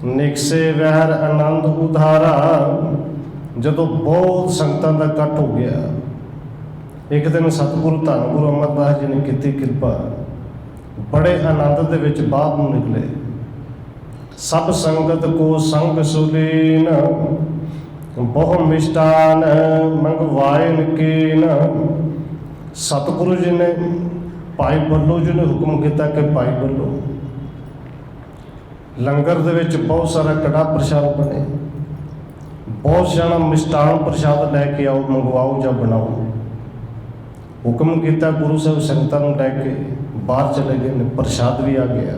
ਨਿਕਸੇ ਵਹਿਰ ਆਨੰਦ ਉਧਾਰਾ। ਜਦੋਂ ਬਹੁਤ ਸੰਗਤਾਂ ਦਾ ਇਕੱਠ ਹੋ ਗਿਆ, ਇੱਕ ਦਿਨ ਸਤਿਗੁਰੂ ਧੰਨ ਗੁਰੂ ਅਮਰਦਾਸ ਜੀ ਨੇ ਕੀਤੀ ਕਿਰਪਾ, ਬੜੇ ਆਨੰਦ ਦੇ ਵਿੱਚ ਬਾਹਰ ਨੂੰ ਨਿਕਲੇ। ਸਭ ਸੰਗਤ ਕੋ ਸੰਗ ਸੁਲੀਨ, ਬਹੁ ਮਿਸ਼ਟਾਨ ਮੰਗਵਾਇਨ ਕੀਨ। ਸਤਿਗੁਰੂ ਜੀ ਨੇ, ਭਾਈ ਬੱਲੋ ਜੀ ਨੇ ਹੁਕਮ ਕੀਤਾ ਕਿ ਭਾਈ ਬੱਲੋ, ਲੰਗਰ ਦੇ ਵਿੱਚ ਬਹੁਤ ਸਾਰਾ ਕੜਾ ਪ੍ਰਸ਼ਾਦ ਬਣੇ, ਬਹੁਤ ਸਾਰਾ ਮਿਸ਼ਟਾਨ ਪ੍ਰਸ਼ਾਦ ਲੈ ਕੇ ਆਓ, ਮੰਗਵਾਓ ਜਾਂ ਬਣਾਓ। ਹੁਕਮ ਕੀਤਾ, ਗੁਰੂ ਸਾਹਿਬ ਸੰਗਤਾਂ ਨੂੰ ਲੈ ਕੇ ਬਾਹਰ ਚਲੇ ਗਏ ਨੇ। ਪ੍ਰਸ਼ਾਦ ਵੀ ਆ ਗਿਆ।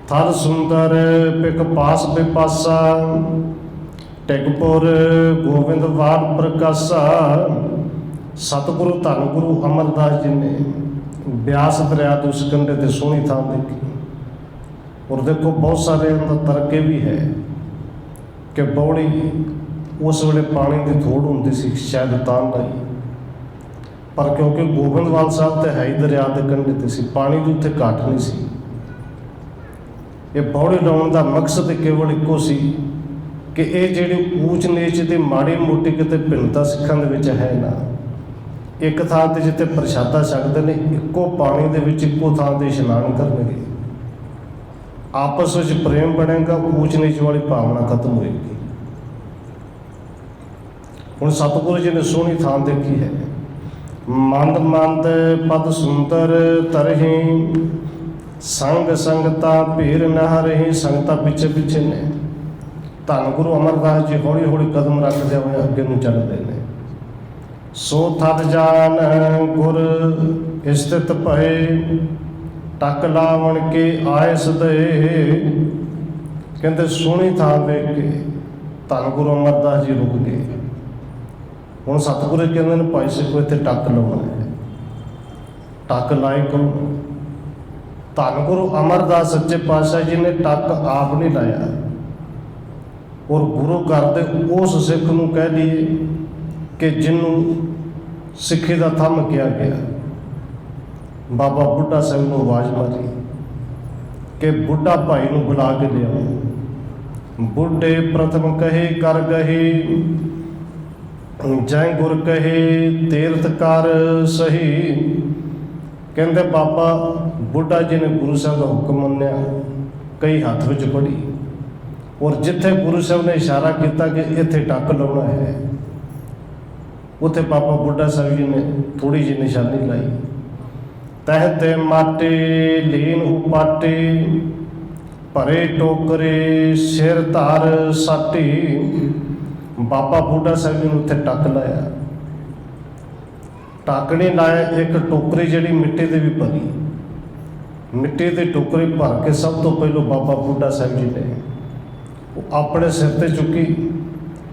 ਥਰ ਸੁੰਦਰ ਪਿਕ ਪਾਸ ਬਿਪਾਸਾ, ਟਿਕਪੁਰ ਗੋਬਿੰਦ ਵਾਰ ਪ੍ਰਕਾਸ਼ਾ। ਸਤਿਗੁਰੂ ਧੰਨ ਗੁਰੂ ਅਮਰਦਾਸ ਜੀ ਨੇ ਬਿਆਸ ਦਰਿਆ ਦੇ ਉਸ ਕੰਢੇ ਤੇ ਸੋਹਣੀ ਥਾਂ ਦੇਖੀ। ਔਰ ਦੇਖੋ ਬਹੁਤ ਸਾਰੇ ਅੰਦਰ ਤਰਕੇ ਵੀ ਹੈ ਕਿ ਬੌੜੀ ਉਸ ਵੇਲੇ ਪਾਣੀ ਦੀ ਥੋੜ ਹੁੰਦੀ ਸੀ, ਸ਼ਾਇਦ ਤਾਂ ਲਈ, ਪਰ ਕਿਉਂਕਿ ਗੋਬਿੰਦਵਾਲ ਸਾਹਿਬ ਤੇ ਹੈ ਹੀ ਦਰਿਆ ਦੇ ਕੰਢੇ ਤੇ ਸੀ, ਪਾਣੀ ਦੀ ਉੱਥੇ ਘਾਟ ਨਹੀਂ ਸੀ। ਇਹ ਬੌੜੀ ਲਾਉਣ ਦਾ ਮਕਸਦ ਕੇਵਲ ਇੱਕੋ ਸੀ ਕਿ ਇਹ ਜਿਹੜੀ ਊਚ ਨੀਚ ਦੀ ਮਾੜੀ ਮੋਟੀ ਕਿਤੇ ਭਿੰਨਤਾ ਸਿੱਖਾਂ ਦੇ ਵਿੱਚ ਹੈ ਨਾ, ਇੱਕ ਥਾਂ ਤੇ ਜਿੱਥੇ ਪ੍ਰਸ਼ਾਦਾ ਛਕਦੇ ਨੇ, ਇੱਕੋ ਪਾਣੀ ਦੇ ਵਿੱਚ ਇੱਕੋ ਥਾਂ ਤੇ ਇਸ਼ਨਾਨ ਕਰਨਗੇ, ਆਪਸ ਵਿੱਚ ਪ੍ਰੇਮ ਬਣੇਗਾ, ਊਚ ਨੀਚ ਵਾਲੀ ਭਾਵਨਾ ਖਤਮ ਹੋਏਗੀ। ਹੁਣ ਸਤਿਗੁਰੂ ਜੀ ਨੇ ਸੋਹਣੀ ਥਾਂ ਦੇਖੀ ਹੈ। ਮੰਦ ਮੰਦ ਪਦ ਸੁੰਦਰ ਤਰਹੀ, ਸੰਗ ਸੰਗਤਾਂ ਭੀਰ ਨਾ ਰਹੀ। ਸੰਗਤਾਂ ਪਿੱਛੇ ਪਿੱਛੇ ਨੇ। ਧੰਨ ਗੁਰੂ ਅਮਰਦਾਸ ਜੀ ਹੌਲੀ ਹੌਲੀ ਕਦਮ ਰੱਖਦੇ ਹੋਏ ਅੱਗੇ ਨੂੰ ਚੱਲਦੇ ਨੇ। ਸੋ ਥਦ ਜਾਨ ਗੁਰ ਇਸਤਿਤ ਭਏ, ਟੱਕ ਲਾਵਣ ਕੇ ਆਏ ਸਦੇ। ਕਹਿੰਦੇ ਸੋਹਣੀ ਥਾਂ ਵੇਖ ਕੇ ਧੰਨ ਗੁਰੂ ਅਮਰਦਾਸ ਜੀ ਰੁਕ ਗਏ। ਹੁਣ ਸਤਿਗੁਰੂ ਕਹਿੰਦੇ ਨੇ, ਭਾਈ ਸਿੱਖੋ ਇੱਥੇ ਟੱਕ ਲਾਉਣਾ ਹੈ। ਟੱਕ ਲਾਏ ਕੌਣ? ਧੰਨ ਗੁਰੂ ਅਮਰਦਾਸ ਸੱਚੇ ਪਾਤਸ਼ਾਹ ਜੀ ਨੇ ਟੱਕ ਆਪ ਨਹੀਂ ਲਾਇਆ। ਔਰ ਗੁਰੂ ਘਰ ਦੇ ਉਸ ਸਿੱਖ ਨੂੰ ਕਹਿ ਲਈਏ ਕਿ ਜਿਹਨੂੰ ਸਿੱਖੀ ਦਾ ਥੰਮ ਕਿਹਾ ਗਿਆ। ਬਾਬਾ ਬੁੱਢਾ ਸਿੰਘ ਨੂੰ ਆਵਾਜ਼ ਮਾਰੀ ਕਿ ਬੁੱਢਾ ਭਾਈ ਨੂੰ ਬੁਲਾ ਕੇ ਲਿਆਓ। ਬੁੱਢੇ ਪ੍ਰਥਮ ਕਹੇ ਕਰ ਗਹੀ, ਜੈ ਗੁਰ ਕਹੇ ਤੀਰਥ ਕਰ ਸਹੀ। ਕਹਿੰਦੇ ਬਾਬਾ ਬੁੱਢਾ ਜੀ ਨੇ ਗੁਰੂ ਸਾਹਿਬ ਦਾ ਹੁਕਮ ਮੰਨਿਆ, ਕਈ ਹੱਥ ਵਿੱਚ ਪੜੀ, ਔਰ ਜਿੱਥੇ ਗੁਰੂ ਸਾਹਿਬ ਨੇ ਇਸ਼ਾਰਾ ਕੀਤਾ ਕਿ ਇੱਥੇ ਟੱਕ ਲਾਉਣਾ ਹੈ, ਉੱਥੇ ਬਾਬਾ ਬੁੱਢਾ ਸਾਹਿਬ ਜੀ ਨੇ ਥੋੜੀ ਜਿਹੀ ਨਿਸ਼ਾਨੀ ਲਾਈ। ਤਹਿ ਤੇ ਮਾਟੇ ਲੀਨ ਉਪਾਟੇ, ਭਰੇ ਟੋਕਰੇ ਸਿਰ ਧਾਰ ਸਾਟੀ। ਬਾਬਾ ਬੁੱਢਾ ਸਾਹਿਬ ਜੀ ਨੂੰ ਉੱਥੇ ਟੱਕ ਲਾਇਆ। ਟੱਕ ਨਹੀਂ ਲਾਇਆ, ਇੱਕ ਟੋਕਰੀ ਜਿਹੜੀ ਮਿੱਟੀ ਦੀ ਵੀ ਭਰੀ, ਮਿੱਟੀ ਦੀ ਟੋਕਰੀ ਭਰ ਕੇ ਸਭ ਤੋਂ ਪਹਿਲਾਂ ਬਾਬਾ ਬੁੱਢਾ ਸਾਹਿਬ ਜੀ ਨੇ ਉਹ ਆਪਣੇ ਸਿਰ ਤੇ ਚੁੱਕੀ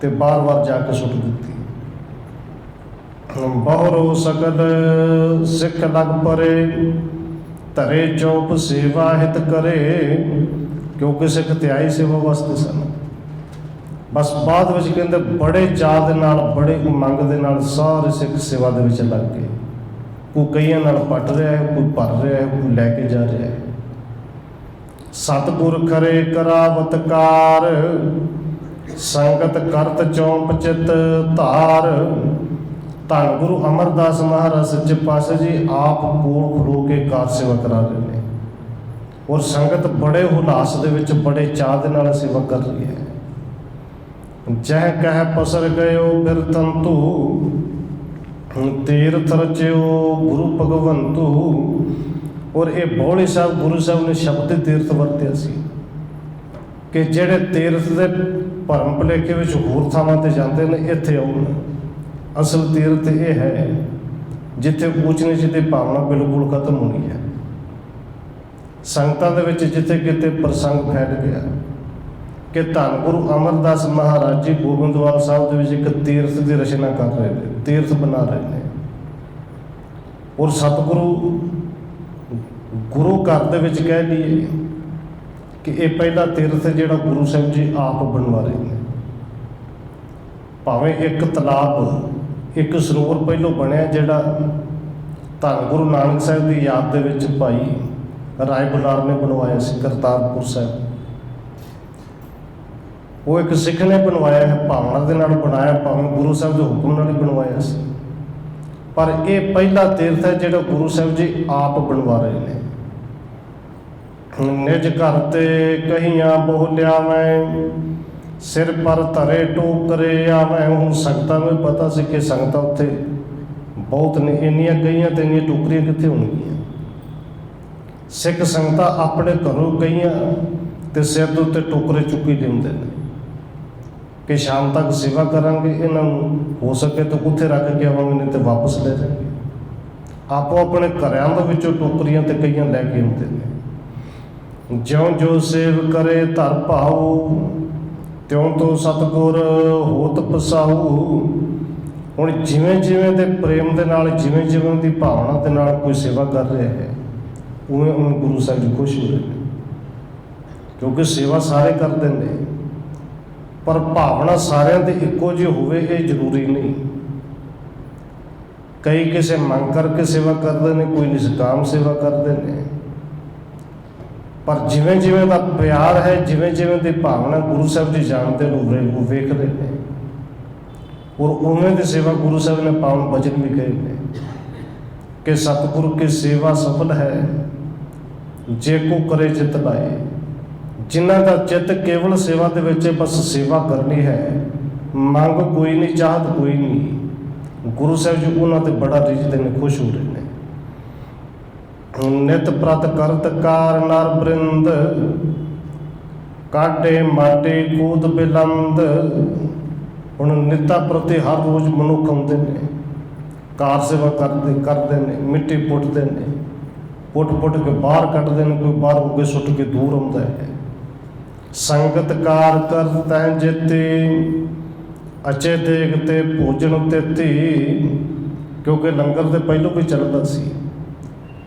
ਤੇ ਬਾਰ-ਬਾਰ ਜਾ ਕੇ ਸੁੱਟ ਦਿੱਤੀ। ਬਹੁਰੋ ਸਕਲ ਸਿੱਖ ਲਗ ਪਰੇ, ਧਰੇ ਚੌਪ ਸੇਵਾ ਹਿਤ ਕਰੇ। ਕਿਉਂਕਿ ਸਿੱਖ ਤਿਆਈ ਸੇਵਾ ਵਾਸਤੇ ਸਨ। ਬਸ ਬਾਅਦ ਵਿੱਚ ਕਹਿੰਦੇ ਬੜੇ ਚਾਅ ਦੇ ਨਾਲ, ਬੜੇ ਉਮੰਗ ਦੇ ਨਾਲ ਸਾਰੇ ਸਿੱਖ ਸੇਵਾ ਦੇ ਵਿੱਚ ਲੱਗ ਗਏ। ਕੋਈ ਕਈਆਂ ਨਾਲ ਪੱਟ ਰਿਹਾ ਹੈ, ਕੋਈ ਭਰ ਰਿਹਾ ਹੈ, ਕੋਈ ਲੈ ਕੇ ਜਾ ਰਿਹਾ ਹੈ। ਸਤਿਗੁਰ ਖਰੇ ਕਰਾਵਤਕਾਰ, ਸੰਗਤ ਕਰਤ ਚੌਂਪ ਚਿਤ ਧਾਰ। ਧੰਨ ਗੁਰੂ ਅਮਰਦਾਸ ਮਹਾਰਾਜ ਸੱਚੇ ਪਾਤਸ਼ਾਹ ਜੀ ਆਪ ਕੋਲ ਖਲੋ ਕੇ ਕਾਰ ਸੇਵਾ ਕਰਾ ਰਹੇ ਨੇ, ਔਰ ਸੰਗਤ ਬੜੇ ਹੁਲਾਸ ਦੇ ਵਿੱਚ, ਬੜੇ ਚਾਅ ਦੇ ਨਾਲ ਸੇਵਾ ਕਰ ਰਹੀ ਹੈ। ਜਹ ਕਹਿ ਪਸਰ ਗਇਓ ਫਿਰ ਤੰਤੂ, ਤੀਰਥ ਰਚਿਓ ਗੁਰੂ ਭਗਵੰਤੂ। ਔਰ ਇਹ ਬੋਲੀ ਸਾਹਿਬ ਗੁਰੂ ਸਾਹਿਬ ਨੇ ਸ਼ਬਦ ਤੀਰਥ ਵਰਤਿਆ ਸੀ ਕਿ ਜਿਹੜੇ ਤੀਰਥ ਦੇ ਭਰਮ ਭੁਲੇਖੇ ਵਿੱਚ ਹੋਰ ਥਾਵਾਂ ਤੇ ਜਾਂਦੇ ਨੇ, ਇੱਥੇ ਆਉਣ। ਅਸਲ ਤੀਰਥ ਇਹ ਹੈ ਜਿੱਥੇ ਊਚ ਨੀਚ ਦੀ ਭਾਵਨਾ ਬਿਲਕੁਲ ਖਤਮ ਹੋਣੀ ਹੈ। ਸੰਗਤਾਂ ਦੇ ਵਿੱਚ ਜਿੱਥੇ ਕਿਤੇ ਪ੍ਰਸੰਗ ਫੈਲ ਗਿਆ ਕਿ ਧੰਨ ਗੁਰੂ ਅਮਰਦਾਸ ਮਹਾਰਾਜ ਜੀ ਗੋਬਿੰਦਵਾਲ ਸਾਹਿਬ ਦੇ ਵਿੱਚ ਇੱਕ ਤੀਰਥ ਦੀ ਰਚਨਾ ਕਰ ਰਹੇ ਨੇ, ਤੀਰਥ ਬਣਾ ਰਹੇ ਨੇ। ਔਰ ਸਤਿਗੁਰੂ ਗੁਰੂ ਘਰ ਦੇ ਵਿੱਚ ਕਹਿ ਲਈਏ कि ये पहला तीर्थ जिहड़ा गुरु साहिब जी आप बनवा रहे हैं। भावें एक तलाब एक सरोवर पहलों बनया जिहड़ा धन गुरु नानक साहिब की याद दे विच भाई राय बुलार ने बनवाया सी करतारपुर साहिब। वो एक सिख ने बनवाया है, भावना के नाल बनाया, भावें गुरु साहिब के हुक्म नाल ही बनवाया सी। पर यह पहला तीर्थ है जिहड़ा गुरु साहिब जी आप बनवा रहे हैं। निज घर ते कहियां बोलिया मैं, सिर पर धरे टोकरे आवें। हुण संगतां नूं पता सी कि संगतां उत्थे बहुत ने, इन्नियां कईयां ते इन्नियां टोकरियां कित्थे होणगीਆਂ। सिख संगतां अपने घरों कईयां ते सिर दे उत्ते टोकरे चुक्की लिआउंदे ने कि शाम तक सेवा करांगे, इन्हां नूं हो सके तो उत्थे रख के आवांगे, नहीं तो वापस ले जाएंगे। आपो अपने घरां दे विचों टोकरियां ते कईयां लैके आउंदे ने। ज्यों जो सेव करे धर भाऊ, त्यों तो सतगुर होत पसाऊ। हुण जिवें जिवें दे प्रेम दे नाल, जिवें जिवें दी भावना दे नाल कोई सेवा कर रहा है, उवें उवें गुरु साहिब जी खुश हो रहे हैं। क्योंकि सेवा सारे करते हैं, पर भावना सारिਆਂ ਦੀ ਇੱਕੋ ਜਿਹੀ ਹੋਵੇ ਇਹ ਜ਼ਰੂਰੀ नहीं। कई किसी मंग करके सेवा करते हैं, कोई निष्काम सेवा करते हैं। पर जिवें जिवें दा प्यार है, जिवें जिवें दी भावना गुरु साहिब जी जानते हैं, वो वेख रहे हैं। और उवें दी सेवा गुरु साहिब ने पावन वचन भी कहे हैं कि सतगुरु की सेवा सफल है जे को करे चित लाए। जिन्हां दा चित केवल सेवा दे विच बस सेवा करनी है, मंग कोई नहीं, चाहत कोई नहीं। गुरु साहिब जी उन्हां ते बड़ा रिझदे ने, खुश हो रहे हैं। नित प्रत करत कार नर बृंद, काटे माटे कूद बिलंद। हुण निता प्रति हर रोज़ मनुख आउंदे ने, कार सेवा करते हैं, मिट्टी पुटते हैं, पुट के बाहर कटते हैं, कोई बाहर हो के सुट के दूर आउंदा है। संगत कार कर तैं जेती, अचे देखते भोजन तेती। क्योंकि लंगर तो पहलों भी चलता सी,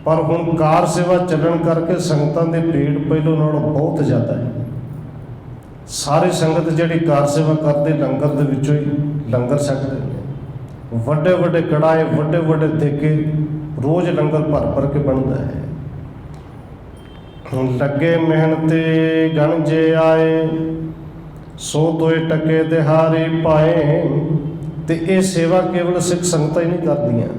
पर हुण कार सेवा चलन करके संगतां दे भीड़ पहलों नालों बहुत ज़्यादा है। सारी संगत जिहड़ी कार सेवा करते लंगर दे विचों ही लंगर छकदे ने। वड्डे वड्डे कड़ाए, वड्डे वड्डे देगे, रोज़ लंगर भर भर के बनता है। लगे मेहनते गण जे आए, सो दोए टके दिहाड़ी पाए। तो ये सेवा केवल सिख संगतां ही नहीं करदियां।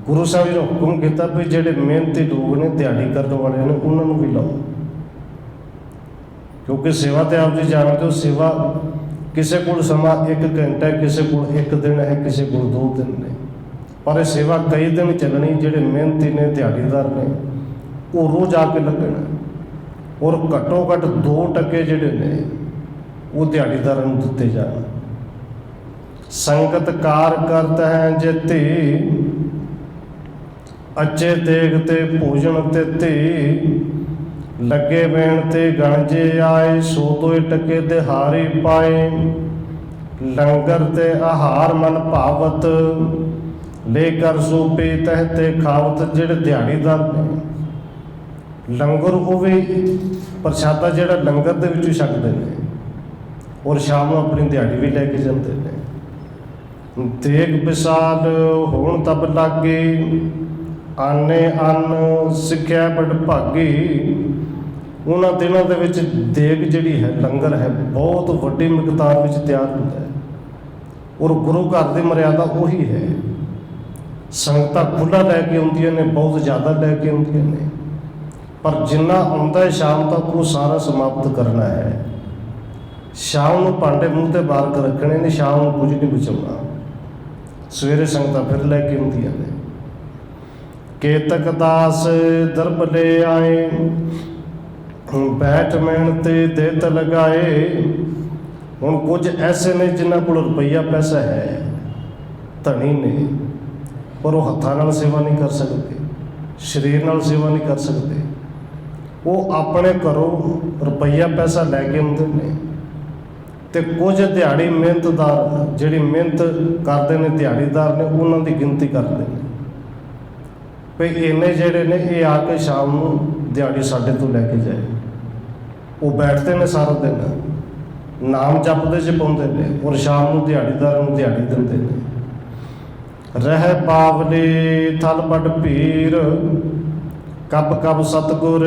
गुरु साहिब जी ने हुक्म किया भी जिहड़े मेहनती लोग ने, दिहाड़ी करने वाले ने, उन्होंने भी लाओ। क्योंकि सेवा तो आप जी जानते हो, सेवा किसी को समा 1 घंटा है, किसी को 1 दिन है, किसी को 2 दिन ने। पर यह सेवा कई दिन चलनी। जिहड़े मेहनती ने, दिहाड़ीदार ने, वो रोज़ आके लगना। और घट्टो घट्ट 2 टके जिहड़े ने वो दिहाड़ीदारां नूं दित्ते जाण। संगत कार करत है जेती, अच्छे देखते भोजन तेती। लगे मेहनते गणजे आए, सो दोए टके दिहाड़ी पाए। लंगर ते आहार मन भावत, लेकर सूपी तहते खावत। जिहड़े दिहाड़ीदार ने, लंगर वो भी प्रसादा जिहड़ा लंगर दे विचों छकदे ने, और शाम को अपनी दिहाड़ी भी लैके जाते हैं। देख विसाल होण तब लागे, आने अन्न सिक्ख्या बड़ भागी। उन्हां दिनों दे विच देग जिहड़ी है, लंगर है, बहुत वड्डी मिकदार विच तैयार होंदा है। और गुरु घर की मर्यादा उही है। संगतां खुला लैके आउंदियां ने, बहुत ज़्यादा लैके आउंदियां ने, पर जिन्ना आउंदा है शाम तक वो सारा समाप्त करना है। शाम को भांडे मूँह ते बाहर कर रखने ने, शाम को कुछ नहीं बचाउणा। सवेरे संगतां फिर लैके आउंदियां ने। केतक दास दरब ले आए, बैठ मेहनते देत लगाए। हुण कुछ ऐसे ने जिन्हां कोल रुपया पैसा है, धनी ने, पर वो हत्थां नाल सेवा नहीं कर सकते, शरीर नाल सेवा नहीं कर सकते। वो अपने घरों रुपया पैसा लैके आउंदे ने। तो कुछ दिहाड़ी मेहनतदार जिहड़ी मेहनत करते हैं, दिहाड़ीदार ने, उन्हां दी गिनती करते हैं भी इन्ने जिहड़े ने ये आके शाम को दिहाड़ी साडे तो लैके जाए। वो बैठते हैं सारा दिन नाम जपते च पाते हैं और शाम को दिहाड़ीदार दिहाड़ी देंगे ने। रह पावली थल बड़ पीर कब कब सतगुर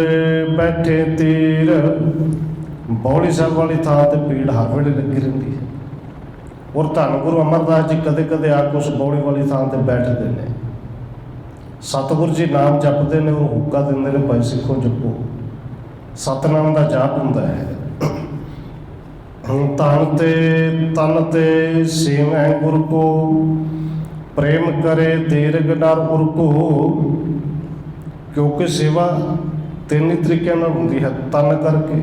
बैठे तीर। बौली साहब वाली थां ते भीड़ हर वेले लगी रही है और धन गुरु अमरदास जी कदे कदे आके उस बौली वाली थां ते बैठते हैं। सतगुर जी नाम जपते हैं और हुक्का देंगे ने भाई सिखो जपो। सतनाम का जाप हुंदा है। तन ते सेवै गुर को प्रेम करे दीर्घ नर उर को। क्योंकि सेवा तीन ही तरीके नाल हुंदी है, तन करके,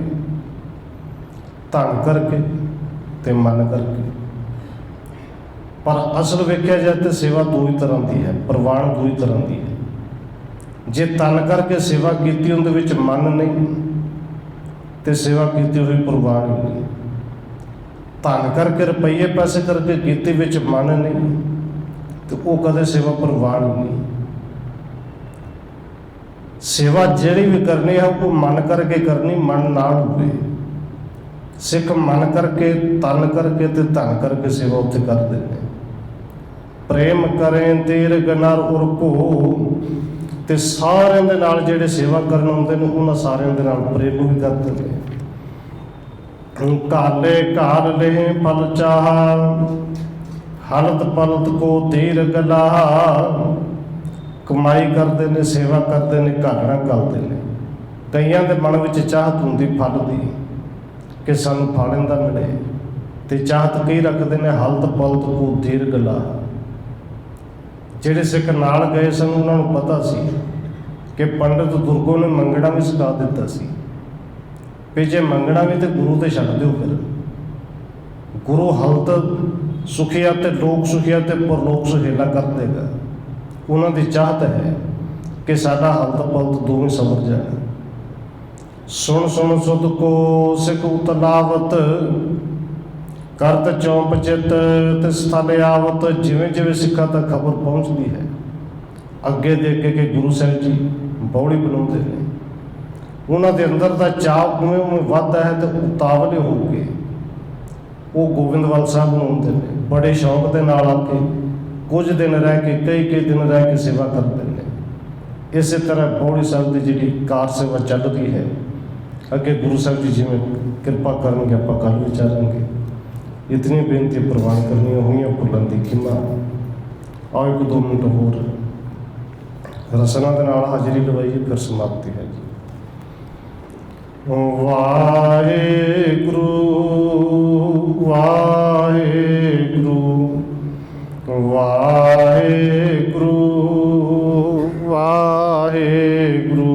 धन करके ते मन करके। पर असल वेख्या जाए तो सेवा दो ही तरह की है, प्रवान दो ही तरह की है। जे तन करके सेवा की उनके विच मन नहीं तो सेवा की हुई प्रवान ही नहीं। धन करके रुपये पैसे करके कीती विच मन नहीं तो वो कदे सेवा प्रवान ही नहीं। सेवा जिहड़ी भी करनी है वो मन करके करनी, मन नाल होवे। सिख मन करके तन करके ते धन करके सेवा उत्थे करदे ने। प्रेम करें दीर्घ नर उर को ते सारिਆਂ ਦੇ ਨਾਲ ਜਿਹੜੇ सेवा करन आउंदे ने उन्हां सारिਆਂ ਦੇ ਨਾਲ प्रेम भी करते हैं। काले कार ले फल चाह हलत पलत को दीर्घ लाह। कमाई करते हैं, सेवा करते हैं, घालना करते हैं। कईयां दे मन विच चाहत हुंदी फल दी कि सानूं फल इहदा मिले ते चाहत कई रखते हैं हलत पलत को दीर्घ लाह। ਜਿਹੜੇ सिख नाल गए सन उन्होंने पता सी कि पंडित दुर्गो ने मंगना भी सिखा दिता सी भी जे मंगना भी तो गुरु तो छड्ड दिओ। फिर गुरु हलत सुखिया ते लोक सुखिया ते परलोक सुहेला कर देगा। उन्होंने चाहत है कि साडा हलत पलत दोवें समझ जाए। सुन सुन सुध को सिख उतलावत करत चौंप चित तिस थल आवत। जिवें जिवें सिखा तक खबर पहुँचती है अगे दे अगे कि गुरु साहिब जी बौड़ी बनाते हैं। उन्होंने अंदर का चाव उवें उवें वधदा है तो उतावले हो के वो गोविंदवाल साहब बनाते हैं। बड़े शौक के नाल आके कुछ दिन रह के कई दिन रह के सेवा करते हैं। इस तरह बौड़ी साहब की जी कार सेवा चल रही है। अगे गुरु साहब जी जिवें कृपा करेंगे आपां कल विचारेंगे। इतनी बेनती प्रवान करनी हुई भुलन की खिमा। आओ एक दो मिनट होर रसना के नाल हाजिरी लवाइए फिर समाप्ति है जी। वाहेगुरु वाहेगुरु वाहेगुरु वाहेगुरु।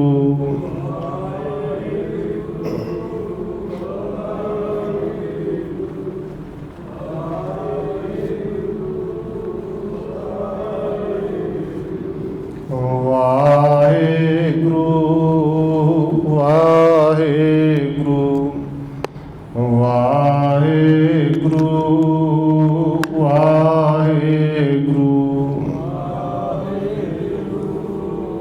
वाहेगुरु वाहेगुरु वाहेगुरु